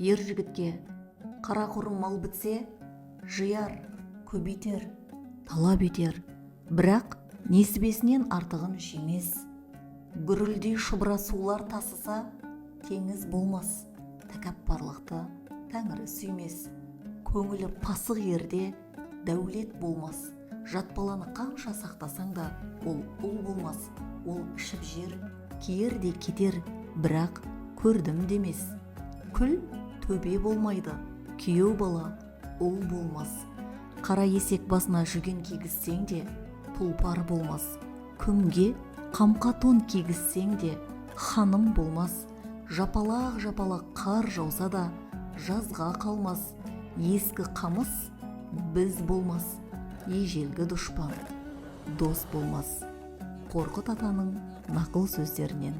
ер жігітке қара құрым мал бітсе, жияр, көбейтер, талап етер, бірақ несібесінен артығын жемес. Гүрілдей шұбыра сулар тасыса, теңіз болмас, тәкаппарлықты тәңірі сүймес. Көңілі пасық ерде дәулет болмас, жат баланы қанша сақтасаң да ол ұл болмас. Ол ішіп жер, киер де кетер, бірақ көрдім демес. Күл төбе болмайды, күйеу бала ұл болмас. Қара есек басына жүген кигізсең де тұлпар болмас. Күнге қамқа тон кигізсең де ханым болмас. Жапалақ қар жауса да жазға қалмас. Ескі қамыс біз болмас, ежелгі дұшпан дос болмас. Қорқыт атаның нақыл сөздерінен.